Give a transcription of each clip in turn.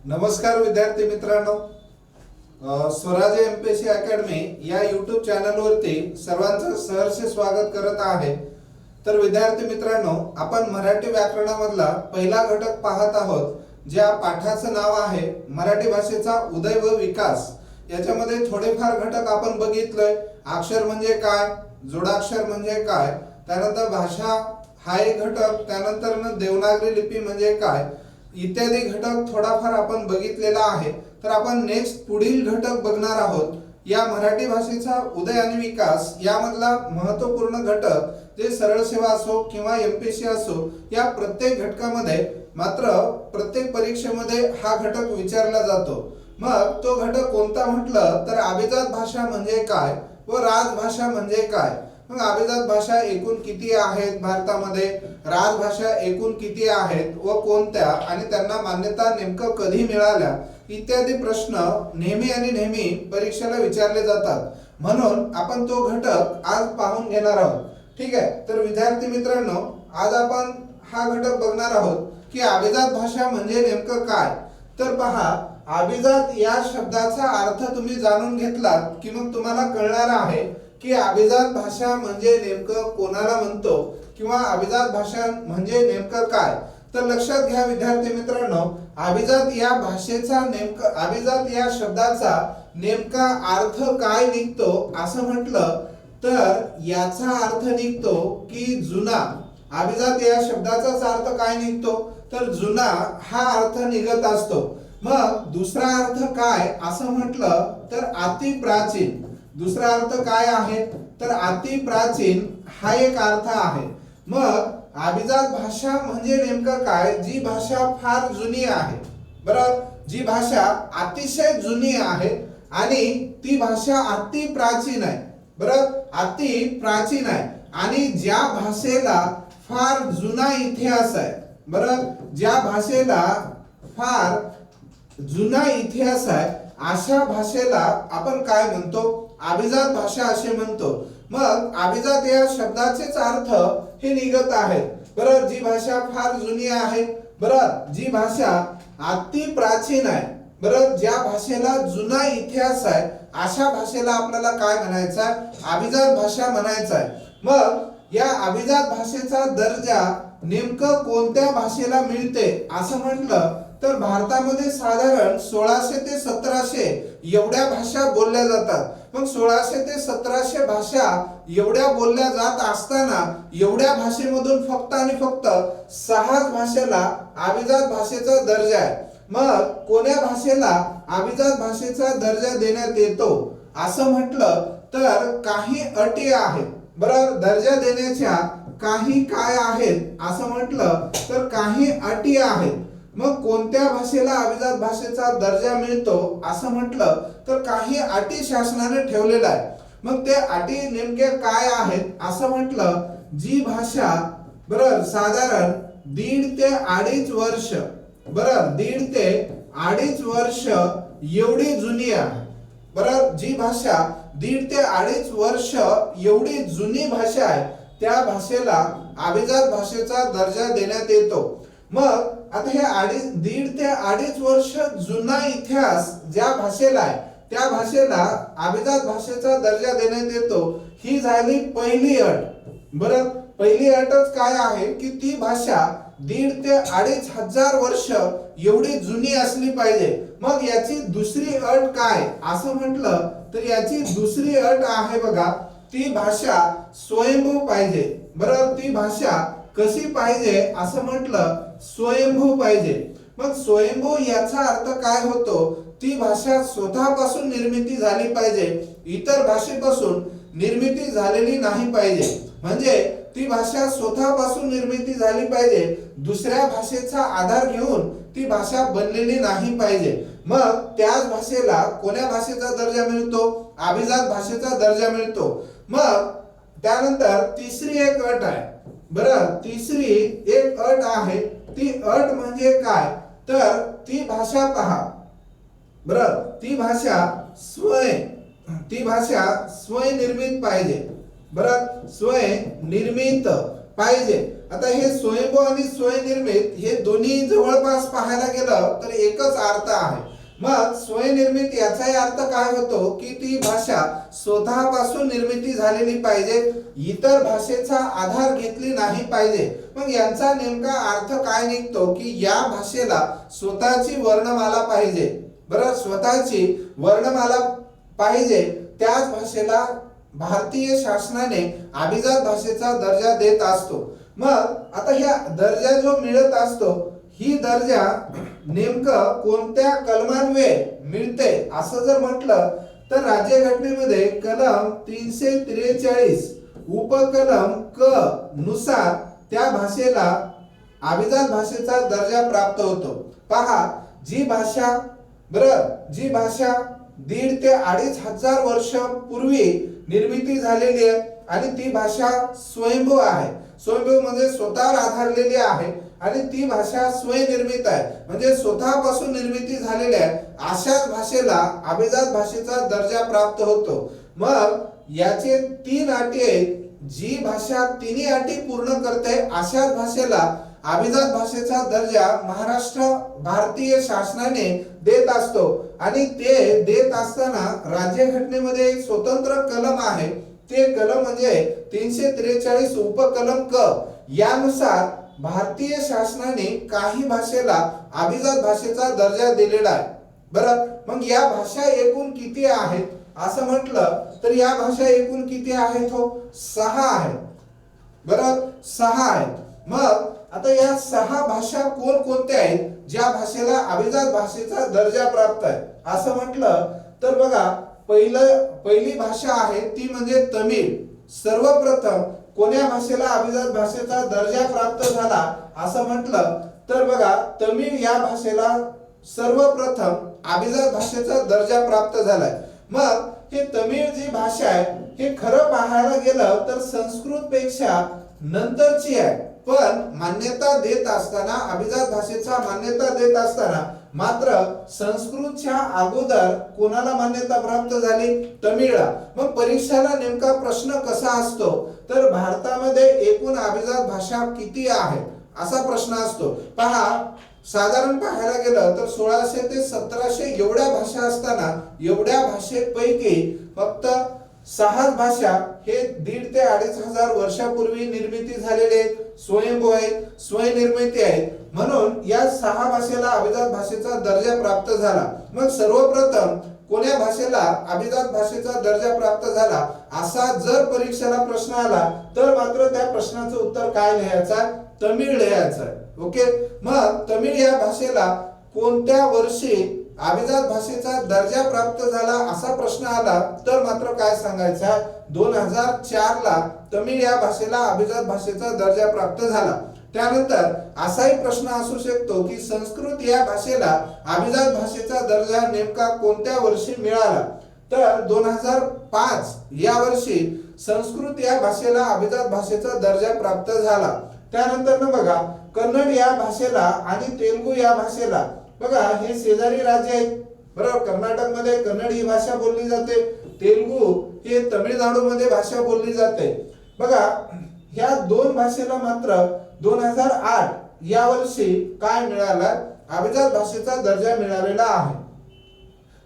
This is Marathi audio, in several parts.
नमस्कार विद्यार्थी मित्रांनो, स्वराज एमपीएससी अकॅडमी या यूट्यूब चॅनलवरती सर्वांचं सहर्ष स्वागत करत आहे। तर विद्यार्थी मित्रांनो, आपण मराठी व्याकरणामधला पहिला घटक पाहत आहोत, ज्या पाठाचं नाव आहे मराठी भाषेचा उदय व विकास। याच्यामध्ये थोडेफार घटक आपण बघितलोय। अक्षर म्हणजे काय, जोडाक्षर म्हणजे काय, त्यानंतर भाषा हा एक घटक, त्यानंतर देवनागरी लिपी म्हणजे काय इत्यादी घटक थोडाफार आपण बघितलेला आहे। तर आपण नेक्स्ट पुढील घटक बघणार आहोत। या मराठी भाषेचा उदय आणि विकास यामधला महत्त्वपूर्ण घटक जे सरळ सेवा असो किंवा एमपीएससी असो, या प्रत्येक घटकामध्ये मात्र प्रत्येक परीक्षेमध्ये हा घटक विचारला जातो। मग तो घटक कोणता म्हटलं तर अभिजात भाषा म्हणजे काय व राजभाषा म्हणजे काय। मग अभिजात भाषा एकूण किती आहेत भारतामध्ये, राजभाषा एकूण किती आहेत व कोणत्या, आणि त्यांना मान्यता नेमकं कधी मिळाल्या इत्यादी प्रश्न नेहमी परीक्षेला विचारले जातात। म्हणून आपण तो घटक आज पाहून घेणार आहोत। ठीक आहे, तर विद्यार्थी मित्रांनो, आज आपण हा घटक बघणार आहोत की अभिजात भाषा म्हणजे नेमकं काय। तर पहा, अभिजात या शब्दाचा अर्थ तुम्ही जाणून घेतलात की मग तुम्हाला कळणार आहे की अभिजात भाषा म्हणजे नेमकं कोणाला म्हणतो किंवा अभिजात भाषा म्हणजे नेमकं काय। तर लक्षात घ्या विद्यार्थी मित्रांनो, अभिजात या भाषेचा नेमका, अभिजात या शब्दाचा नेमका अर्थ काय निघतो असं म्हटलं तर याचा अर्थ निघतो की जुना। अभिजात या शब्दाचाच अर्थ काय निघतो तर जुना हा अर्थ निघत असतो। मग दुसरा अर्थ काय असं म्हटलं तर अति प्राचीन। दुसरा अर्थ काय आहे तर अति प्राचीन हा एक अर्थ आहे। मग अभिजात भाषा म्हणजे नेमकं काय, जी भाषा फार जुनी आहे, बरोबर, जी भाषा अतिशय जुनी आहे आणि ती भाषा अति प्राचीन आहे, बरोबर, अति प्राचीन आहे, आणि ज्या भाषेला फार जुना इतिहास आहे, बरोबर, ज्या भाषेला फार जुना इतिहास आहे अशा भाषेला आपण काय म्हणतो, अभिजात भाषा असे म्हणतो। मग अभिजात या शब्दाचेच अर्थ हे निघत आहेत, बरोबर, जी भाषा फार जुनी आहे, बरोबर, जी भाषा अति प्राचीन आहे, बरोबर, ज्या भाषेला जुना इतिहास आहे अशा भाषेला आपल्याला काय म्हणायचं आहे, अभिजात भाषा म्हणायचं आहे। मग या अभिजात भाषेचा दर्जा नेमकं कोणत्या भाषेला मिळते असं म्हटलं तर भारतामध्ये साधारण 1600 ते 1700 एवढ्या भाषा बोलल्या जातात। मग 1600 ते 1700 भाषा एवढ्या बोलल्या जात असताना एवढ्या भाषेमधून फक्त आणि फक्त 6 भाषेला अभिजात भाषेचा दर्जा आहे। मग कोण्या भाषेला अभिजात भाषेचा दर्जा देण्यात येतो असं म्हटलं तर काही अटी आहेत, बरोबर, दर्जा देण्याच्या काही काय आहेत असं म्हटलं तर काही अटी आहेत। मग कोणत्या भाषेला अभिजात भाषेचा दर्जा मिळतो असं म्हटलं तर काही अटी शासनाने ठेवलेल्या आहे। मग ते अटी नेमके काय आहेत असं म्हटलं, जी भाषा, बरोबर, साधारण 1.5 ते 2.5 वर्ष, बरोबर, 1.5 ते 2.5 वर्ष एवढी जुनी आहे, बरोबर, जी भाषा 1.5 ते 2.5 वर्ष एवढी जुनी भाषा आहे त्या भाषेला अभिजात भाषेचा दर्जा देण्यात येतो। मग आता हे 1.5 ते 2.5 वर्ष जुना इतिहास ज्या भाषेला आहे त्या भाषेला अभिजात भाषेचा दर्जा देण्यात येतो। ही झाली पहिली अट, बरं, पहिली अटच काय आहे की ती भाषा 1.5 ते 2.5 हजार वर्ष एवढी जुनी असली पाहिजे। मग याची दुसरी अट काय असं म्हटलं तर याची दुसरी अट आहे बघा, ती भाषा स्वयंभू पाहिजे, बरोबर, ती भाषा कशी पाहिजे असं म्हटलं स्वयंभू पाहिजे। मग स्वयंभू याचा अर्थ काय होतो, ती भाषा स्वतःपासून निर्मिती झाली पाहिजे, इतर भाषेपासून निर्मिती झालेली नाही पाहिजे। म्हणजे ती भाषा स्वतःपासून निर्मिती झाली पाहिजे, दुसऱ्या भाषेचा आधार घेऊन ती भाषा बनलेली नाही पाहिजे। मग त्याच भाषेला कोण्या भाषेचा दर्जा मिळतो, अभिजात भाषेचा दर्जा मिळतो। मग त्यानंतर तिसरी एक अट आहे, बरं, तिसरी एक अट आहे, ती अट म्हणजे काय तर ती भाषा पहा, बरं, ती भाषा स्वयं निर्मित पाहिजे, बरं, स्वयं निर्मित पाहिजे। आता हे स्वयंभू आणि स्वयंनिर्मित हे दोन्ही जवळपास पाहायला गेलं तर एकच अर्थ आहे. मग स्वयंनिर्मित याचाही अर्थ काय होतो की ती भाषा स्वतःपासून निर्मिती झालेली पाहिजे, इतर भाषेचा आधार घेतली नाही पाहिजे. मग यांचा नेमका अर्थ काय निघतो की या भाषेला स्वतःची वर्णमाला पाहिजे. बरं, स्वतःची वर्णमाला पाहिजे. त्याच भाषेला भारतीय शासनाने अभिजात भाषेचा दर्जा देत असतो. मग आता ह्या दर्जा जो मिळत असतो, ही दर्जा नेमकं कोणत्या कलमान्वये मिळते असं जर म्हटलं तर राज्यघटनेमध्ये कलम 343 उपकलम क नुसार त्या भाषेला अभिजात भाषेचा दर्जा प्राप्त होतो. पहा, जी भाषा 1.5 ते 2.5 हजार वर्ष पूर्वी निर्मिती झालेली आहे आणि ती भाषा स्वयंभू आहे. स्वयंभू म्हणजे स्वतःवर आधारलेली आहे आणि ती भाषा स्वयंनिर्मित आहे, म्हणजे स्वतःपासून निर्मिती झालेल्या आहे. अशाच भाषेला अभिजात भाषेचा दर्जा प्राप्त होतो. मग याचे 3 अटी आहेत. जी भाषा तिन्ही अटी पूर्ण करते अशाच भाषेला अभिजात भाषेचा दर्जा महाराष्ट्र भारतीय शासनाने देत असतो. आणि ते देत असताना राज्यघटनेमध्ये एक स्वतंत्र कलम आहे. ते कलम म्हणजे 343 उपकलम क. यानुसार भारतीय शासनाने काही भाषेला अभिजात भाषेचा दर्जा दिलेला आहे. बरं, मग या भाषा एकूण किती आहेत असं म्हटलं तर या भाषा एकूण किती आहेत? 6 आहेत. बरं, 6 आहेत. मग आता या 6 भाषा कोणकोणत्या आहेत ज्या भाषेला अभिजात भाषेचा दर्जा प्राप्त आहे असं म्हटलं तर बघा, पहिली भाषा आहे ती म्हणजे तमिळ. सर्वप्रथम कोण्या भाषेला अभिजात भाषेचा दर्जा प्राप्त झाला असं म्हटलं तर बघा, तमिळ या भाषेला सर्वप्रथम अभिजात भाषेचा दर्जा प्राप्त झालाय. मग हे तमिळ जी भाषा आहे हे खरं पाहायला गेलं तर संस्कृत पेक्षा नंतरची आहे. पण मान्यता देत असताना अभिजात भाषेचा मान्यता देत असताना मात्र संस्कृतच्या अगोदर कोणाला मान्यता प्राप्त झाली? तमिळला. मग परीक्षेला नेमका प्रश्न कसा असतो तर भारतामध्ये एकूण अभिजात भाषा किती आहेत असा प्रश्न असतो. पहा, साधारण पाहायला गेलं तर 1600 ते 1700 एवढ्या भाषा असताना एवढ्या भाषेपैकी फक्त 6 भाषा हे 1.5 ते 2.5 हजार वर्षापूर्वी निर्मिती झालेले आहेत, स्वयंभू आहेत, स्वयंनिर्मिती आहेत. म्हणून या 6 भाषेला अभिजात भाषेचा दर्जा प्राप्त झाला. मग सर्वप्रथम कोण्या भाषेला अभिजात भाषेचा दर्जा प्राप्त झाला असा जर परीक्षेला प्रश्न आला तर मात्र त्या प्रश्नाचं उत्तर काय लिहायचं? तमिळ लिहायचं. ओके. मग तमिळ या भाषेला कोणत्या वर्षी अभिजात भाषेचा दर्जा प्राप्त झाला असा प्रश्न आला तर मात्र काय सांगायचा? 2004 ला तमिळ या भाषेला अभिजात भाषेचा दर्जा प्राप्त झाला. त्यानंतर असाही प्रश्न असू शकतो की संस्कृत या भाषेला अभिजात भाषेचा दर्जा नेमका कोणत्या वर्षी मिळाला? तर 2005 या वर्षी संस्कृत या भाषेला अभिजात भाषेचा दर्जा प्राप्त झाला. त्यानंतर बघा, कन्नड या भाषेला आणि तेलुगू या भाषेला, बघा हे शेजारी राज्य आहेत. बरोबर, कर्नाटकमध्ये कन्नड ही भाषा बोलली जाते, तेलुगू हे तमिळनाडूमध्ये भाषा बोलली जाते. बघा, ह्या 2 भाषेला मात्र 2008 या वर्षी काय मिळाला? अभिजात भाषेचा दर्जा मिळालेला आहे.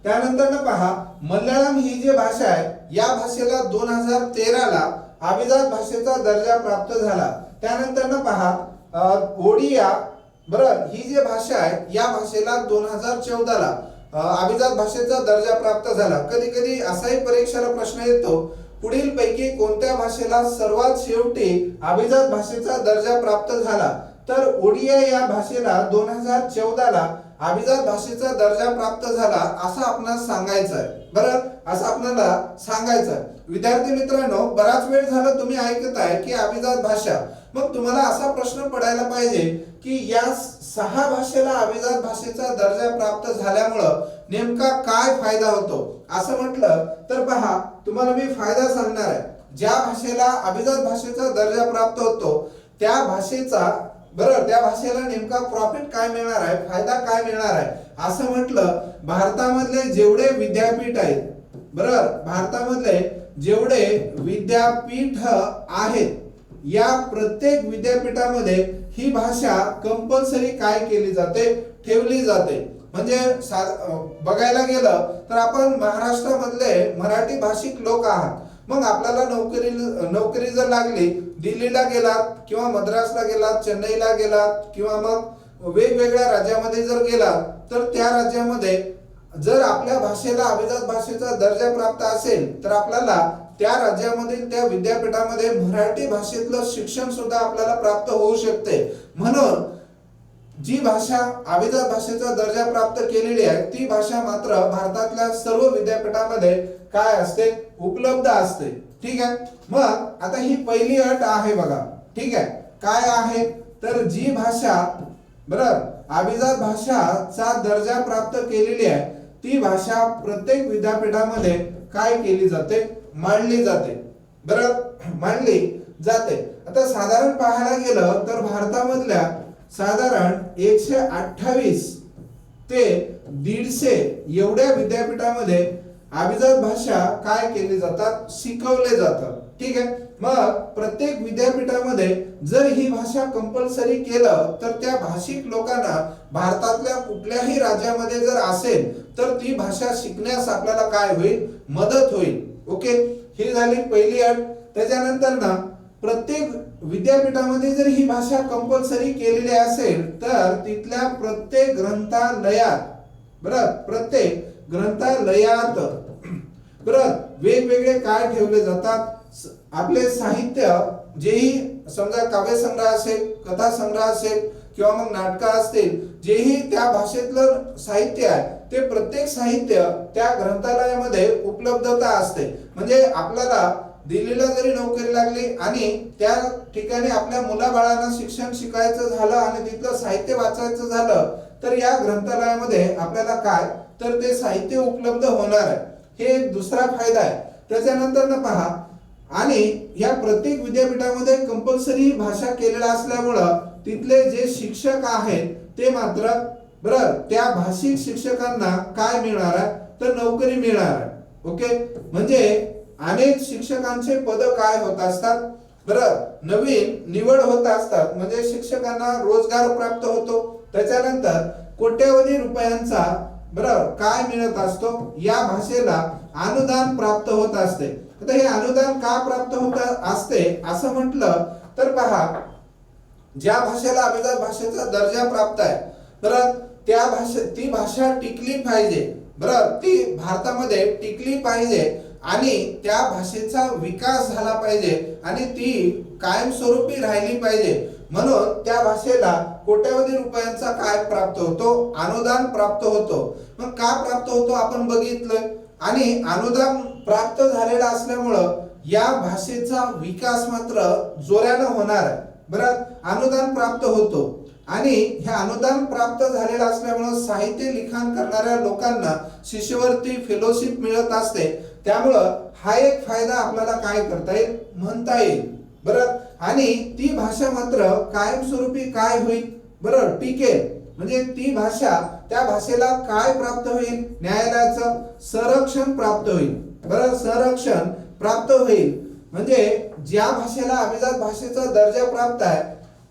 त्यानंतर पहा, मल्याळम ही जी भाषा आहे या भाषेला 2013 ला अभिजात भाषेचा दर्जा प्राप्त झाला. त्यानंतर पहा, ओडिया ही जी भाषा आहे या भाषेला 2014 ला अभिजात भाषेचा दर्जा प्राप्त झाला. कधी कधी असाही परीक्षेला प्रश्न येतो, पुढील पैकी कोणत्या भाषेला सर्वात शेवटी अभिजात भाषेचा दर्जा प्राप्त झाला? तर ओडिया या भाषेला 2014 ला अभिजात भाषेचा दर्जा प्राप्त झाला असं आपणास सांगायचं आहे. बरं, असं आपल्याला सांगायचं आहे. विद्यार्थी मित्रांनो, बराच वेळ झाला तुम्ही ऐकत आहे की अभिजात भाषा. मग तुम्हाला असा प्रश्न पडायला पाहिजे की या 6 भाषेला अभिजात भाषेचा दर्जा प्राप्त झाल्यामुळं नेमका काय फायदा होतो असं म्हटलं तर पहा, तुम्हाला मी फायदा सांगणार आहे. ज्या भाषेला अभिजात भाषेचा दर्जा प्राप्त होतो त्या भाषेचा त्या भाषेला नेमका प्रॉफिट काय मिळणार आहे, फायदा काय मिळणार आहे असं म्हटलं, भारतामधले जेवढे विद्यापीठ आहेत, भारतामधले जेवढे विद्यापीठ आहेत या प्रत्येक विद्यापीठामध्ये ही भाषा कंपल्सरी काय केली जाते, ठेवली जाते. म्हणजे बघायला गेलं तर आपण महाराष्ट्रामधले मराठी भाषिक लोक आहात. मग आपल्याला नोकरी जर लागली, दिल्लीला गेलात किंवा मद्रासला गेलात, चेन्नईला गेलात किंवा मग वेगवेगळ्या राज्यामध्ये जर गेलात, तर त्या राज्यामध्ये जर आपल्या भाषेला अभिजात भाषेचा दर्जा प्राप्त असेल तर आपल्याला त्या राज्यामधील त्या विद्यापीठामध्ये मराठी भाषेतलं शिक्षण सुद्धा आपल्याला प्राप्त होऊ शकते. म्हणून जी भाषा अभिजात भाषेचा दर्जा प्राप्त केलेली आहे ती भाषा मात्र भारतातल्या सर्व विद्यापीठामध्ये काय असते, उपलब्ध असते. ठीक आहे. मग आता ही पहिली अट आहे बघा. ठीक आहे. काय आहे तर जी भाषा अभिजात भाषाचा दर्जा प्राप्त केलेली आहे ती भाषा प्रत्येक विद्यापीठामध्ये काय केली जाते, मांडली जाते. मांडली जाते. आता साधारण पाहायला गेलं तर भारतामधल्या साधारण 128 ते 150 एवढ्या विद्यापीठामध्ये अभिजात भाषा काय केली जातात, शिकवले जातात. ठीक आहे. मग प्रत्येक विद्यापीठामध्ये जर ही भाषा कंपल्सरी केलं तर त्या भाषिक लोकांना भारतातल्या कुठल्याही राज्यामध्ये जर असेल तर ती भाषा शिकण्यास आपल्याला काय होईल, मदत होईल. ओके, ही झाली पहिली अट. त्याच्यानंतर ना प्रत्येक विद्यापीठामध्ये जर ही भाषा कंपल्सरी केलेली असेल तर तिथल्या प्रत्येक ग्रंथालयात वेगवेगळे काय ठेवले जातात, आपले साहित्य जेही समजा काव्य संग्रह असेल, कथा संग्रह असेल किंवा मग नाटक असतील, जेही त्या भाषेतलं साहित्य आहे ते प्रत्येक साहित्य त्या ग्रंथालयामध्ये उपलब्धता असते. म्हणजे आपल्याला दिल्लीला जरी नोकरी लागली आणि त्या ठिकाणी आपल्या मुलाबाळांना शिक्षण शिकायचं झालं आणि तिथलं साहित्य वाचायचं झालं तर या ग्रंथालयामध्ये आपल्याला काय तर ते साहित्य उपलब्ध होणार आहे. हे दुसरा फायदा आहे. त्याच्यानंतर ना पहा, आणि या प्रत्येक विद्यापीठामध्ये कंपल्सरी भाषा केलेला असल्यामुळं तिथले जे शिक्षक आहेत ते मात्र त्या भाषिक शिक्षकांना काय मिळणार आहे तर नोकरी मिळणार आहे. ओके, म्हणजे अनेक शिक्षकांचे पद काय होत असतात, नवीन निवड होत असतात. म्हणजे शिक्षकांना रोजगार प्राप्त होतो. त्याच्यानंतर कोट्यवधी रुपयांचा काय मिळत असतो, या भाषेला अनुदान प्राप्त होत असते. आता हे अनुदान का प्राप्त होत असते असं म्हटलं तर पहा, ज्या भाषेला अभिजात भाषेचा दर्जा प्राप्त आहे ती भाषा टिकली पाहिजे. ती भारतामध्ये टिकली पाहिजे आणि त्या भाषेचा विकास झाला पाहिजे आणि ती कायमस्वरूपी राहिली पाहिजे. म्हणून त्या भाषेला कोट्यवधी रुपयांचा काय प्राप्त होतो, अनुदान प्राप्त होतो. मग का प्राप्त होतो आपण बघितलं. आणि अनुदान प्राप्त झालेला असल्यामुळं या भाषेचा विकास मात्र जोरानं होणार आहे. अनुदान प्राप्त होतो आणि हे अनुदान प्राप्त झालेलं असल्यामुळं साहित्य लिखाण करणाऱ्या लोकांना शिष्यवृत्ती, फेलोशिप मिळत असते. त्यामुळं हा एक फायदा आपल्याला काय करता येईल, म्हणता येईल. आणि ती भाषा मात्र कायमस्वरूपी काय होईल, टिकेल. म्हणजे ती भाषा, त्या भाषेला काय प्राप्त होईल, न्यायालयाचं संरक्षण प्राप्त होईल. संरक्षण प्राप्त होईल. म्हणजे ज्या भाषेला अभिजात भाषेचा दर्जा प्राप्त आहे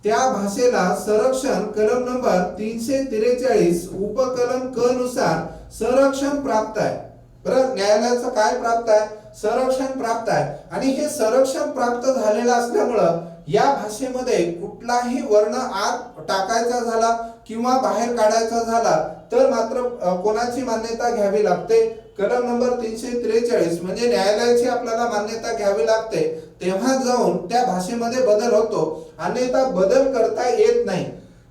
त्या भाषेला संरक्षण कलम नंबर 343 उपकलम क नुसार संरक्षण प्राप्त आहे. न्यायालयाचं काय प्राप्त आहे, संरक्षण प्राप्त आहे. आणि हे संरक्षण प्राप्त झालेलं असल्यामुळं या भाषेमध्ये कुठलाही वर्ण आत टाकायचा झाला किंवा बाहेर काढायचा झाला तर मात्र कोणाची मान्यता घ्यावी लागते, कलम नंबर 343 म्हणजे न्यायालयाची आपल्याला मान्यता घ्यावी लागते. तेव्हा जाऊन त्या भाषेमध्ये बदल होतो, अन्यथा बदल करता येत नाही.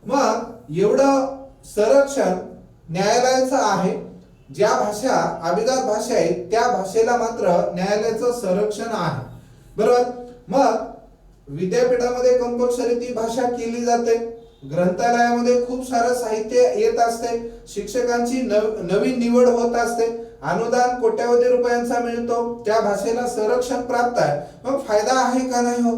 मग एवढं संरक्षण न्यायालयाचं आहे. ज्या भाषा अभिजात भाषा आहे त्या भाषेला मात्र न्यायालयाचं संरक्षण आहे. मग विद्यापीठामध्ये कंपल्सरी ती भाषा केली जाते. ग्रंथालयामध्ये खूप सारं साहित्य येत असते. शिक्षकांची नवीन निवड होत असते. अनुदान कोट्यवधी रुपयांचा मिळतो. त्या भाषेला संरक्षण प्राप्त आहे. मग फायदा आहे का नाही हो.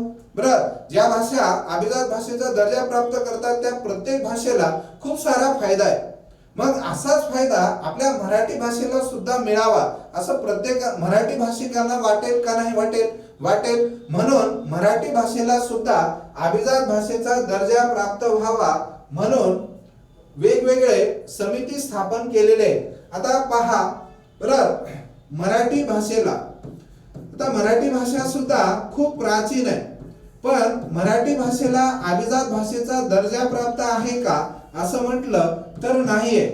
ज्या भाषा अभिजात भाषेचा दर्जा प्राप्त करतात त्या प्रत्येक भाषेला खूप सारा फायदा आहे. मग असाच फायदा आपल्या मराठी भाषेला सुद्धा मिळावा असं प्रत्येक मराठी भाषिकांना वाटेल का नाही वाटेल. वाटेल, म्हणून मराठी भाषेला सुद्धा अभिजात भाषेचा दर्जा प्राप्त व्हावा म्हणून वेगवेगळे समिती स्थापन केलेले आहे. आता पहा बरं, मराठी भाषेला आता मराठी भाषा सुद्धा खूप प्राचीन आहे, पण मराठी भाषेला अभिजात भाषेचा दर्जा प्राप्त आहे का असं म्हटलं तर नाहीये.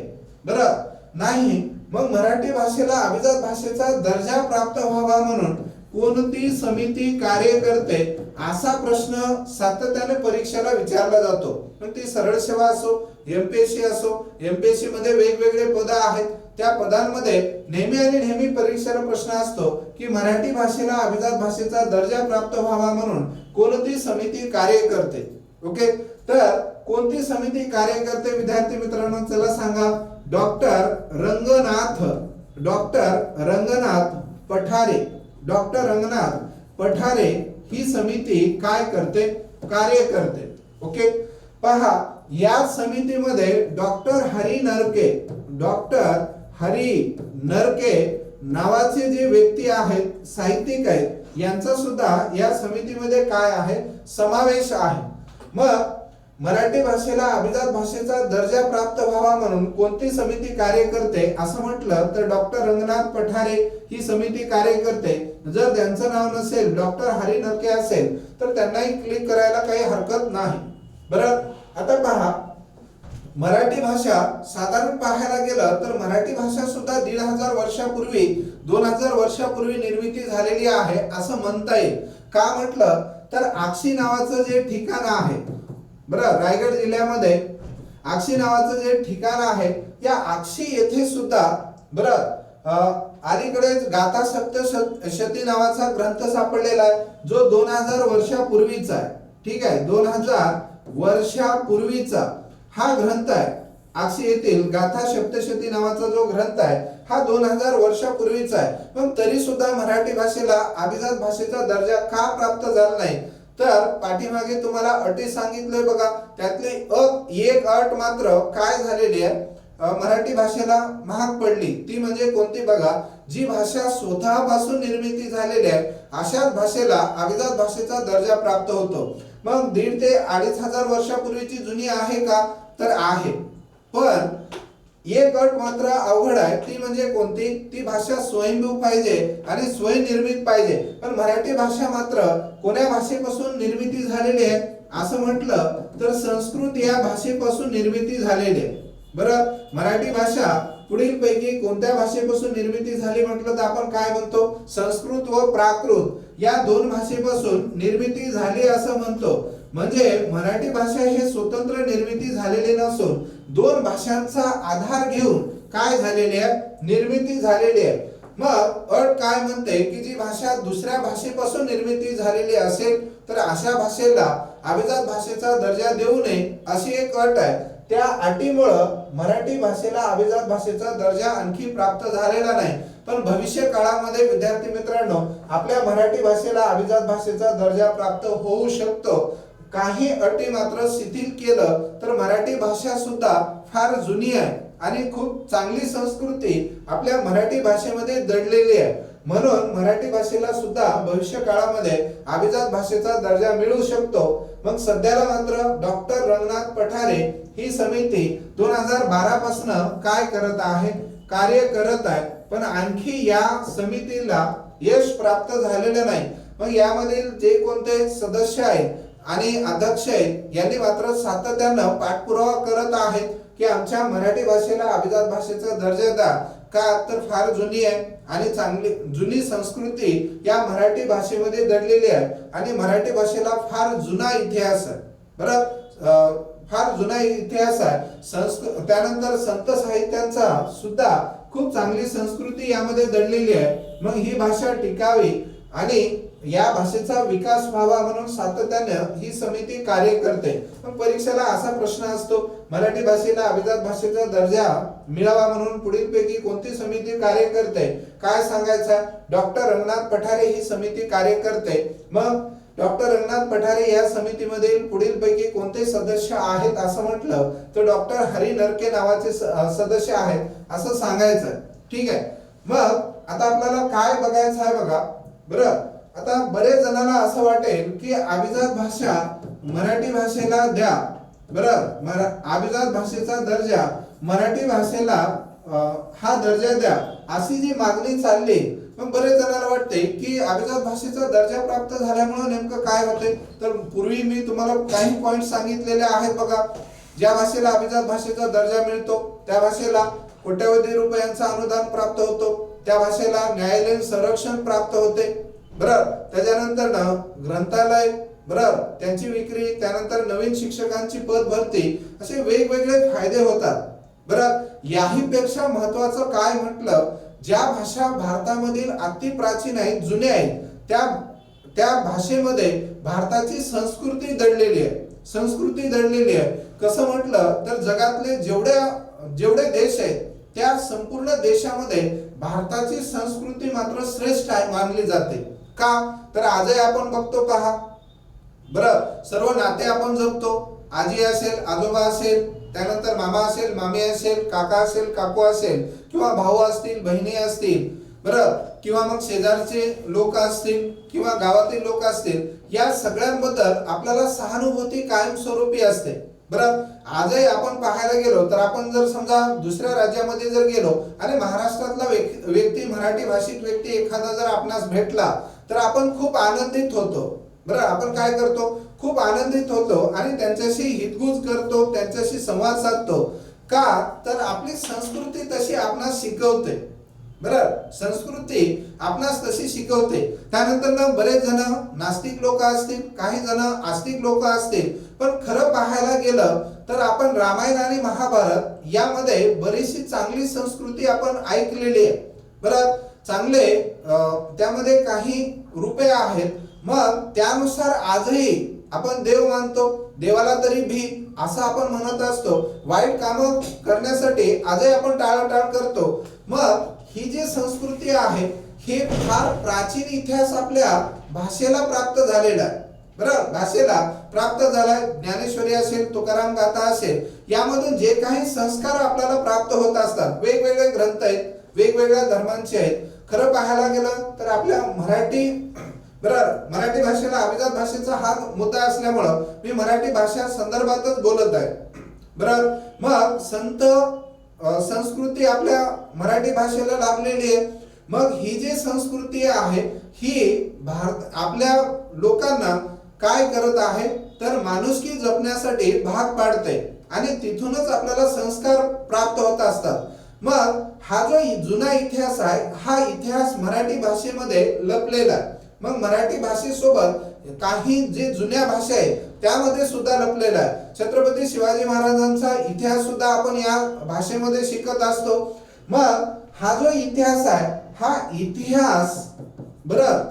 बरं, नाही. मग मराठी भाषेला अभिजात भाषेचा दर्जा प्राप्त व्हावा म्हणून कोणती समिती कार्य करते असा प्रश्न सातत्याने परीक्षेला विचारला जातो. मग ती सरळ सेवा असो, एमपीएससी असो, एमपीएससी मध्ये वेगवेगळे पद आहेत, त्या पदांमध्ये नेहमी आणि नेहमी परीक्षेला प्रश्न असतो की मराठी भाषेला अभिजात भाषेचा दर्जा प्राप्त व्हावा म्हणून कोणती समिती कार्य करते. ओके, तर कोणती समिती कार्य करते विद्यार्थी मित्रांनो, चला सांगा. डॉक्टर रंगनाथ पठारे ही समिती काय करते, कार्य करते. ओके, पहा या समितीमध्ये डॉक्टर हरी नरके नावाचे जे व्यक्ती आहेत, साहित्यिक आहेत, यांचा सुद्धा या समितीमध्ये काय आहे, समावेश आहे. मग मराठी भाषेला अभिजात भाषेचा दर्जा प्राप्त व्हावा म्हणून कोणती समिती कार्य करते असं म्हटलं तर डॉक्टर रंगनाथ पठारे ही समिती कार्य करते. जर त्यांचं नाव नसेल, डॉक्टर हरी नरके असेल, तर त्यांनाही क्लिक करायला काही हरकत नाही. बरं, आता पहा मराठी भाषा साधारण पाहायला गेलं तर मराठी भाषा सुद्धा 1500 वर्षापूर्वी 2000 वर्षापूर्वी निर्मिती झालेली आहे असं म्हणता येईल. का म्हटलं तर आक्षी नावाचं जे ठिकाण आहे, बरं, रायगड जिल्ह्यामध्ये आक्षी नावाचं जे ठिकाण आहे, या आक्षी येथे सुद्धा बरं अलीकडेच गाथा सप्तशती नावाचा ग्रंथ सापडलेला आहे जो 2000 वर्षापूर्वीचा आहे. ठीक आहे, 2000 वर्षापूर्वीचा हा ग्रंथ आहे. आक्षी येथील गाथा सप्तशती नावाचा जो ग्रंथ आहे हा 2000 वर्षापूर्वीचा आहे. मग तरी सुद्धा मराठी भाषेला अभिजात भाषेचा दर्जा का प्राप्त झाला नाही, तर पाठीमागे तुम्हाला अटी सांगितलंय बघा, त्यातली एक अट मात्र काय झालेली आहे, मराठी भाषेला महाग पडली. ती म्हणजे कोणती बघा, जी भाषा स्वतःपासून निर्मिती झालेली आहे अशाच भाषेला अभिजात भाषेचा दर्जा प्राप्त होतो. मग 1500 ते 2500 वर्षापूर्वीची जुनी आहे का, तर आहे. पण एक अट मात्र अवघड आहे, ती म्हणजे कोणती, ती भाषा स्वयंभू पाहिजे आणि स्वयंनिर्मित पाहिजे. पण मराठी भाषा मात्र कोण्या भाषेपासून निर्मिती झालेली आहे असं म्हटलं तर संस्कृत या भाषेपासून निर्मिती झालेली आहे. बरं, मराठी भाषा पुढील पैकी कोणत्या भाषेपासून निर्मिती झाली म्हटलं तर आपण काय म्हणतो, संस्कृत व प्राकृत या दोन भाषेपासून निर्मिती झाली असं म्हणतो. म्हणजे मराठी भाषा हे स्वतंत्र निर्मिती झालेली नसून दोन भाषांचा आधार घेऊन काय झालेली आहे, निर्मिती झालेली आहे. मग अट काय म्हणते की जी भाषा दुसऱ्या भाषेपासून निर्मिती झालेली असेल तर अशा भाषेला अभिजात भाषेचा दर्जा देऊ नये अशी एक अट आहे. त्या अटीमुळं मराठी भाषेला अभिजात भाषेचा दर्जा आणखी प्राप्त झालेला नाही. पण भविष्य काळामध्ये विद्यार्थी मित्रांनो आपल्या मराठी भाषेला अभिजात भाषेचा दर्जा प्राप्त होऊ शकतो. काही अटी मात्र शिथिल केलं तर मराठी भाषा सुद्धा फार जुनी आहे आणि खूप चांगली संस्कृती आपल्या मराठी भाषेमध्ये दडलेली आहे. म्हणून मराठी भाषेला सुद्धा भविष्य काळामध्ये अभिजात भाषेचा दर्जा मिळू शकतो. मग सध्याला मात्र डॉक्टर रंगनाथ पठारे ही समिती 2012 पासून काय करत आहे, कार्य करत आहे. पण आणखी या समितीला यश प्राप्त झालेलं नाही. मग यामधील जे कोणते सदस्य आहेत आणि अध्यक्ष आहेत यांनी मात्र सातत्यानं पाठपुरावा करत आहेत की आमच्या मराठी भाषेला अभिजात भाषेचा दर्जा द्या. का तर फार जुनी आहे आणि चांगली जुनी संस्कृती या मराठी भाषेमध्ये दडलेली आहे आणि मराठी भाषेला फार जुना इतिहास आहे. बरं, फार जुना इतिहास आहे. त्यानंतर संत साहित्यांचा सुद्धा खूप चांगली संस्कृती यामध्ये दडलेली आहे. मग ही भाषा टिकावी आणि या भाषेचा विकास व्हावा म्हणून सातत्यानं ही समिती कार्य करते. पण परीक्षेला असा प्रश्न असतो, मराठी भाषेला अभिजात भाषेचा दर्जा मिळावा म्हणून पुढील पैकी कोणती समिती कार्य करते, काय सांगायचं, डॉक्टर रंगनाथ पठारे ही समिती कार्य करते. मग डॉक्टर रंगनाथ पठारे या समितीमध्ये पुढील पैकी कोणते सदस्य आहेत असं म्हटलं तर डॉक्टर हरी नरके नावाचे सदस्य आहेत असं सांगायचं. ठीक आहे, मग आता आपल्याला काय बघायचं आहे बघा. बरं, आता बरेच जणांना असं वाटेल की अभिजात भाषा मराठी भाषेला द्या, बरोबर, अभिजात भाषेचा दर्जा मराठी भाषेला हा दर्जा द्या अशी जी मागणी चालली। मग बरेच जणांना वाटते की अभिजात भाषेचा दर्जा प्राप्त झाल्यामुळे नेमकं काय होते, तर पूर्वी मी तुम्हाला काही पॉइंट सांगितलेले आहेत बघा। ज्या भाषेला अभिजात भाषेचा दर्जा मिळतो त्या भाषेला कोट्यवधी रुपयांचं अनुदान प्राप्त होतो, त्या भाषेला न्यायालयीन संरक्षण प्राप्त होते, बरोबर। त्याच्यानंतर ग्रंथालय, बरोबर, त्यांची विक्री, त्यानंतर नवीन शिक्षकांची पद भरती, असे वेगवेगळे फायदे होतात, बरोबर। याही पेक्षा महत्त्वाचं काय म्हटलं, ज्या भाषा भारतामधील अति प्राचीन आहेत, जुन्या आहेत, त्या भाषेमध्ये भारताची संस्कृती दडलेली आहे, संस्कृती दडलेली आहे। कसं म्हटलं तर जगातले जेवढे देश आहेत त्या संपूर्ण देशामध्ये भारताची संस्कृती मात्र श्रेष्ठ आहे मानली जाते। का तर आजही आपण बघतो पहा, बरं, सर्व नाते आपण जपतो, आजी असेल, आजोबा असेल, त्यानंतर मामा असेल, मामी असेल, काका असेल, काकू असेल, किंवा भाऊ असतील, बहिणी असतील, बरं, किंवा मग शेजारचे लोक असतील किंवा गावातील लोक असतील, या सगळ्यांबद्दल आपल्याला सहानुभूती कायमस्वरूपी असते, बरं। आजही आपण पाहायला गेलो तर आपण जर समजा दुसऱ्या राज्यामध्ये जर गेलो आणि महाराष्ट्रातला व्यक्ती, मराठी भाषिक व्यक्ती एखादा जर आपणास भेटला तर आपण खूप आनंदित होतो, बरं। आपण काय करतो, खूप आनंदित होतो आणि त्यांच्याशी हितगुज करतो, त्यांच्याशी संवाद साधतो। का तर आपली संस्कृती तशी आपणास शिकवते, बरं, संस्कृती आपणास तशी शिकवते। त्यानंतर बरेच जण नास्तिक लोक असतील, काही जण आस्तिक लोक असतील, पण खरं पाहायला गेलं तर आपण रामायण आणि महाभारत यामध्ये बरीचशी चांगली संस्कृती आपण ऐकलेली आहे, बरं। चांगले त्यामध्ये काही रूपे आहेत, मग त्यानुसार आजही आपण देव मानतो, देवाला तरी भी असं आपण म्हणत असतो, वाईट कामं करण्यासाठी आजही आपण टाळाटाळ करतो। मग ही जी संस्कृती आहे हे फार प्राचीन इतिहास आपल्या भाषेला प्राप्त झालेला आहे, बरं, भाषेला प्राप्त झालाय। ज्ञानेश्वरी असेल, तुकाराम गाथा असेल, यामधून जे काही संस्कार आपल्याला प्राप्त होत असतात, वेगवेगळे ग्रंथ आहेत, वेगवेगळ्या धर्मांचे आहेत। खरं पाहायला गेलं तर आपल्या मराठी, बरं, मराठी भाषेला अभिजात भाषेचा हा मुद्दा असल्यामुळं मी मराठी भाषा संदर्भातच बोलत आहे, बरं। मग संस्कृती आपल्या मराठी भाषेला लाभलेली आहे। मग ही जी संस्कृती आहे ही आपल्या लोकांना काय करत आहे तर माणुसकी जपण्यासाठी भाग पाडते आणि तिथूनच आपल्याला संस्कार प्राप्त होत असतात। मग हा जो जुना इतिहास आहे हा इतिहास मराठी भाषेमध्ये लपलेला आहे। मग मराठी भाषेसोबत काही जे जुन्या भाषा आहे त्यामध्ये सुद्धा लपलेला आहे। छत्रपती शिवाजी महाराजांचा इतिहास सुद्धा आपण या भाषेमध्ये शिकत असतो। मग हा जो इतिहास आहे हा इतिहास, बरं,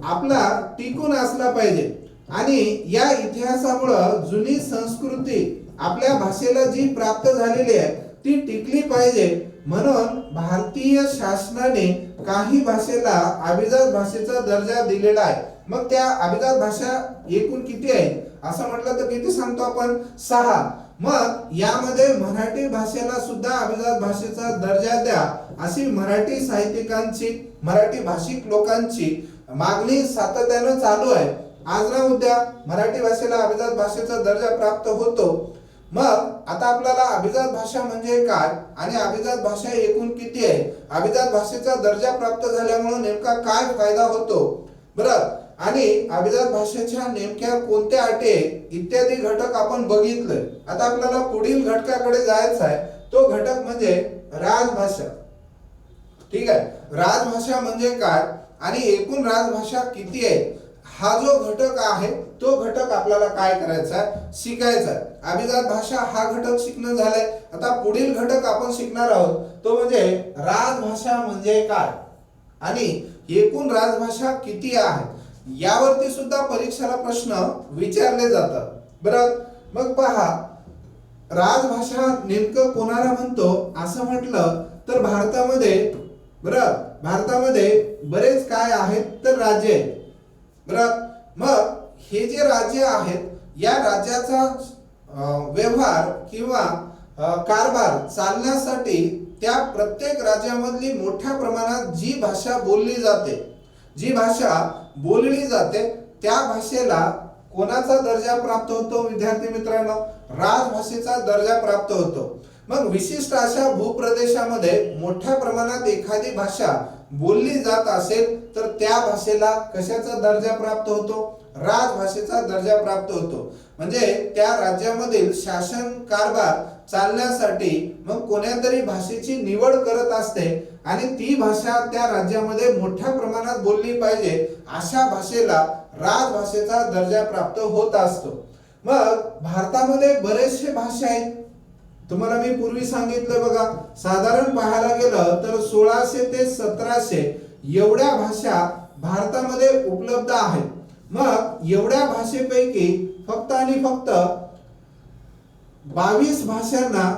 आपला टिकून असला पाहिजे आणि या इतिहासामुळे जुनी संस्कृती आपल्या भाषेला जी प्राप्त झालेली आहे ती टिकली पाहिजे। म्हणून भारतीय शासनाने काही भाषेला अभिजात भाषेचा दर्जा दिलेला आहे। मग त्या अभिजात भाषा एकूण किती आहेत असं म्हटलं तर किती सांगतो आपण, 6। मग यामध्ये मराठी भाषेला सुद्धा अभिजात भाषेचा दर्जा द्या अशी मराठी साहित्यिकांची, मराठी भाषिक लोकांची मागणी सातत्यानं चालू आहे। आज ना उद्या मराठी भाषेला अभिजात भाषेचा दर्जा प्राप्त होतो। मग आता आपल्याला अभिजात भाषा म्हणजे काय आणि अभिजात भाषा एकूण किती आहे, अभिजात भाषेचा दर्जा प्राप्त झाल्यामुळे नेमका काय फायदा होतो, बरं, आणि अभिजात भाषेच्या नेमक्या कोणत्या अटी इत्यादी घटक आपण बघितले। आता आपल्याला पुढील घटकाकडे जायचं आहे, तो घटक म्हणजे राजभाषा, ठीक आहे। राजभाषा म्हणजे काय आणि एकूण राजभाषा किती आहे हा जो घटक आहे तो घटक आपल्याला काय करायचा आहे, शिकायचा आहे। अभिजात भाषा हा घटक शिकणं झालंय। आता पुढील घटक आपण शिकणार आहोत तो म्हणजे राजभाषा म्हणजे काय आणि एकूण राजभाषा किती आहे, यावरती सुद्धा परीक्षेला प्रश्न विचारले जातात, बरं। मग पहा, राजभाषा नेमकं कोणाला म्हणतो असं म्हटलं तर भारतामध्ये, बरं, भारतामध्ये बरेच काय आहेत तर राज्य आहेत, बरं। मग हे जे राज्य आहेत या राज्याचा व्यवहार किंवा कारभार चालण्यासाठी त्या प्रत्येक राज्यामधली मोठ्या प्रमाणात जी भाषा बोलली जाते जी भाषा बोलली जाते त्या भाषेला कोणाचा दर्जा प्राप्त होतो विद्यार्थी मित्रांनो? राजभाषेचा दर्जा प्राप्त होतो. मग विशिष्ट अशा भूप्रदेशामध्ये मोठ्या प्रमाणात एखादी भाषा बोलली जात असेल तर त्या भाषेला कशाचा दर्जा प्राप्त होतो? राजभाषेचा दर्जा प्राप्त होतो. म्हणजे त्या राज्यामधील शासन कारभार चालण्यासाठी मग कोणत्यातरी भाषेची निवड करत असते आणि ती भाषा त्या राज्यामध्ये मोठ्या प्रमाणात बोलली पाहिजे अशा भाषेला राजभाषेचा दर्जा प्राप्त होत असतो. मग भारतामध्ये बरेचसे भाषा आहेत. तुम्हाला मी पूर्वी सांगितलं बघा, साधारण पाहायला गेलं तर 1600 ते 1700 एवढ्या भाषा भारतामध्ये उपलब्ध आहेत. मग एवढ्या भाषेपैकी फक्त आणि फक्त 22 भाषांना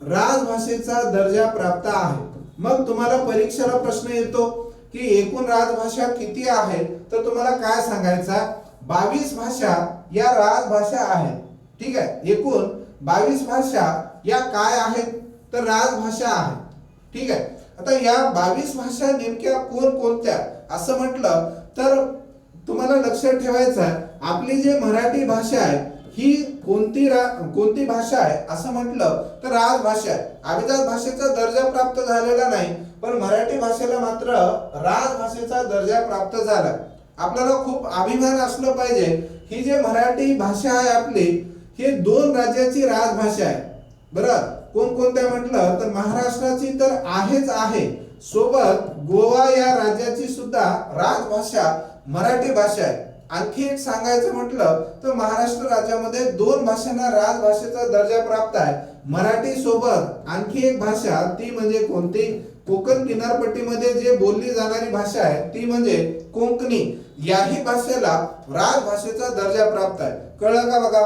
राजभाषेचा दर्जा प्राप्त आहे. मग तुम्हाला परीक्षेला प्रश्न येतो की एकूण राजभाषा किती आहेत, तर तुम्हाला काय सांगायचं? 22 भाषा या राजभाषा आहेत. ठीक आहे, एकूण 22 भाषा या काय आहेत? तर राजभाषा आहेत. ठीक आहे, आता या 22 भाषा नेमक्या कोणत्या असं म्हटलं तर तुम्हाला लक्षात ठेवायचं आपली जी मराठी भाषा आहे ही कोणती भाषा आहे असं म्हटलं तर राजभाषा आहे. अभिजात भाषेचा दर्जा प्राप्त झालेला नाही, पण मराठी भाषेला मात्र राजभाषेचा दर्जा प्राप्त झाला. आपल्याला खूप अभिमान असलं पाहिजे ही जी मराठी भाषा आहे आपली हे 2 राज्याची राजभाषा आहे. बरं, कोणत्या म्हटलं तर महाराष्ट्राची तर आहेच आहे, सोबत गोवा या राज्याची सुद्धा राजभाषा मराठी भाषा आहे. आणखी एक सांगायचं म्हटलं तर महाराष्ट्र राज्यामध्ये 2 भाषांना राजभाषेचा दर्जा प्राप्त आहे. मराठी सोबत आणखी एक भाषा ती म्हणजे कोणती? कोकण किनारपट्टीमध्ये जे बोलली जाणारी भाषा आहे ती म्हणजे कोकणी. याही भाषेला राजभाषेचा दर्जा प्राप्त आहे. कळलं का? बघा,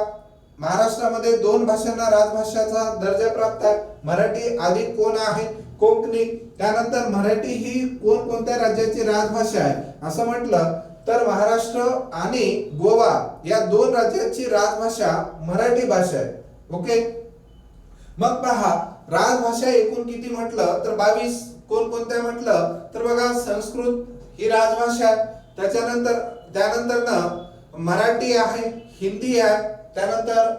महाराष्ट्रामध्ये 2 भाषांना राजभाषेचा दर्जा प्राप्त आहे. मराठी आधी कोण आहे? कोकणी. त्यानंतर मराठी ही कोणत्या राज्याची राजभाषा आहे असं म्हटलं तर महाराष्ट्र आणि गोवा या 2 राज्याची राजभाषा मराठी भाषा आहे. ओके, मग पहा राजभाषा एकूण किती म्हटलं तर 22. कोणत्या म्हटलं तर बघा, संस्कृत ही राजभाषा आहे. त्यानंतर ना मराठी आहे, हिंदी आहे, त्यानंतर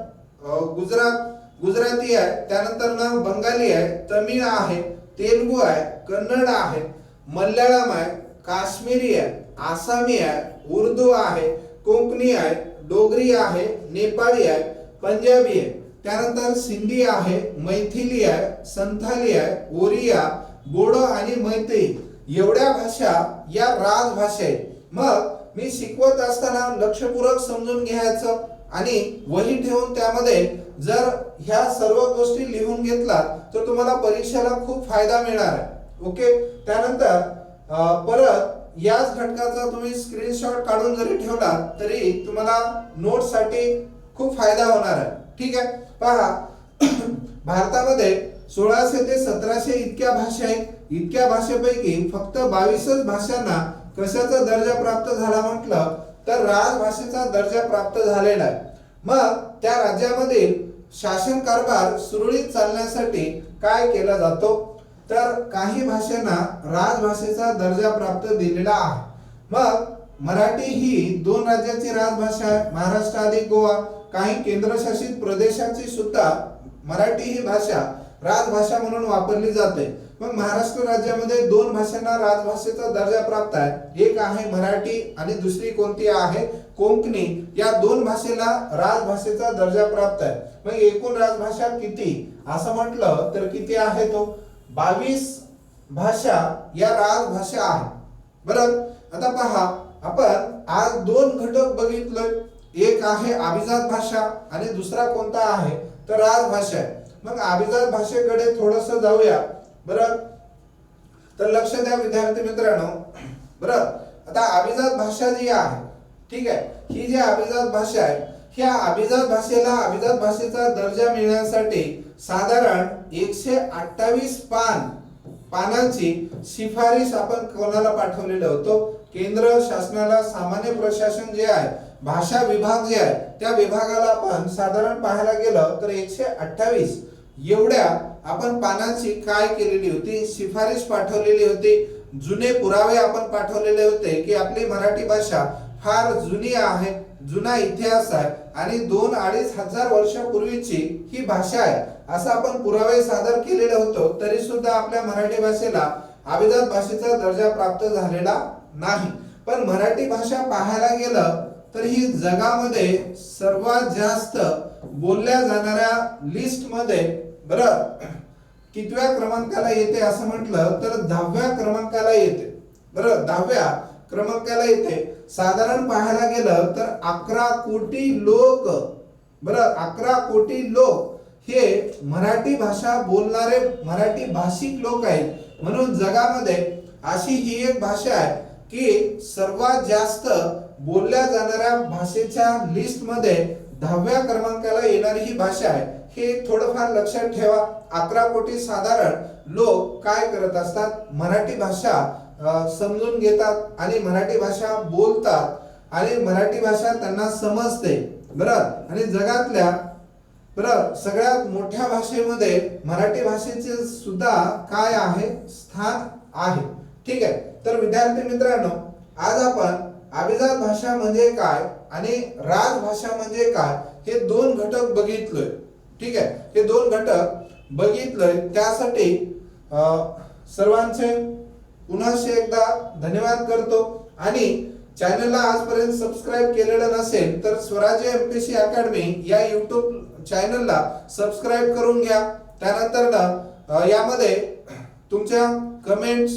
गुजराती आहे, त्यानंतर ना बंगाली आहे, तमिळ आहे, तेलुगू आहे, कन्नड आहे, मल्याळम आहे, काश्मीरी आहे, आसामी आहे, उर्दू आहे, कोकणी आहे, डोगरी आहे, नेपाळी आहे, पंजाबी आहे, त्यानंतर सिंधी आहे, मैथिली आहे, संथाली आहे, ओरिया, बोडो आणि मैतेई एवढ्या भाषा या राजभाषा आहेत. मग मी शिकवत असताना लक्षपूर्वक समजून घ्यायचं आणि वही ठेवून त्यामध्ये जर ह्या सर्व गोष्टी लिहून घेतला तर तुम्हाला परीक्षेला खूप फायदा मिळणार आहे. ओके, त्यानंतर परत याच घटकाचा तुम्ही स्क्रीनशॉट काढून जरी ठेवला तरी तुम्हाला नोट्स साठी खूप फायदा होणार आहे. ठीक आहे, पहा भारतामध्ये 1600 ते 1700 इतक्या भाषा आहेत. इतक्या भाषेपैकी फक्त 22 भाषांना कशाचा दर्जा प्राप्त झाला म्हटलं तर राजभाषेचा दर्जा प्राप्त झालेला आहे. मग त्या राज्यामधील शासन कारभार सुरळीत चालण्यासाठी काय केला जातो तर काही भाषांना राजभाषेचा दर्जा प्राप्त दिलेला आहे. मग मराठी ही 2 राज्याची राजभाषा आहे, महाराष्ट्र आणि गोवा. काही केंद्रशासित प्रदेशाची सुद्धा मराठी ही भाषा राजभाषा म्हणून वापरली जाते. मग महाराष्ट्र राज्यामध्ये 2 भाषांना राजभाषेचा दर्जा प्राप्त आहे. एक आहे मराठी आणि दुसरी कोणती आहे? कोकणी. या 2 भाषेला राजभाषेचा दर्जा प्राप्त आहे. मग एकूण राजभाषा किती असं म्हटलं तर किती आहे? तो 22 भाषा या राजभाषा आहे. बरं, आता पहा आपण आज 2 घटक बघितलोय. एक आहे अभिजात भाषा आणि दुसरा कोणता आहे तर राजभाषा आहे. मग अभिजात भाषेकडे थोडस जाऊया. बरं, तर लक्ष द्या विद्यार्थी मित्रांनो. बरं, आता अभिजात भाषा जी आहे, ठीक आहे, ही जी अभिजात भाषा आहे ह्या अभिजात भाषेला अभिजात भाषेचा दर्जा मिळण्यासाठी साधारण 128 पानांची शिफारस आपण कोणाला पाठवलेलं होतो? केंद्र शासनाला. सामान्य प्रशासन जे आहे, भाषा विभाग जे आहे त्या विभागाला आपण साधारण पाहायला गेलं तर 128 एवढ्या आपण पानांची काय केलेली होती? शिफारस पाठवलेली होती. जुने पुरावे आपण पाठवलेले होते की आपली मराठी भाषा फार जुनी आहे, जुना इतिहास आहे आणि 2-2.5 हजार वर्षापूर्वीची ही भाषा आहे असं आपण पुरावे सादर केलेले होतो, तरी सुद्धा आपल्या मराठी भाषेला अभिजात भाषेचा दर्जा प्राप्त झालेला नाही। पण मराठी भाषा पाहायला गेलं तर ही जगामध्ये सर्वात जास्त बोलल्या जाणाऱ्या लिस्ट मध्ये बरं कितव्या क्रमांकाला येते असं म्हटलं तर 10व्या क्रमांकाला येते। बरं 10व्या क्रमांकाला येते। साधारण पाहायला गेलं तर 11 कोटी लोक, बरं 11 कोटी लोक हे मराठी भाषा बोलणारे मराठी भाषिक लोक आहेत। म्हणून जगामध्ये अशी ही एक भाषा आहे की सर्वात जास्त बोलल्या जाणाऱ्या भाषेच्या लिस्ट मध्ये 10व्या क्रमांकाला येणारी ही भाषा आहे। हे थोडंफार लक्षात ठेवा। 11 कोटी साधारण लोक काय करत असतात, मराठी भाषा समजून घेतात आणि मराठी भाषा बोलतात आणि मराठी भाषा त्यांना समजते। बरं आणि जगातल्या बरं सगळ्यात मोठ्या भाषेमध्ये मराठी भाषेचे सुद्धा काय आहे, स्थान आहे। ठीक आहे, तर विद्यार्थी मित्रांनो आज आपण अभिजात भाषा म्हणजे काय आणि राजभाषा म्हणजे काय हे दोन घटक बघितलोय। ठीक आहे, हे दोन घटक बघितलोय त्यासाठी सर्वांचे पुन्हा एकदा धन्यवाद करतो आणि चॅनलला आजपर्यंत सबस्क्राइब केलेलं नसेल तर स्वराज्य एमपीएससी अकॅडमी या YouTube चॅनलला सबस्क्राइब करून घ्या। त्यानंतर यामध्ये तुमच्या कमेंट्स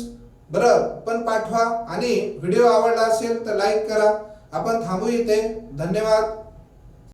बरं पण पाठवा आणि व्हिडिओ आवडला असेल तर लाईक करा। आपण थांबू इथे, धन्यवाद।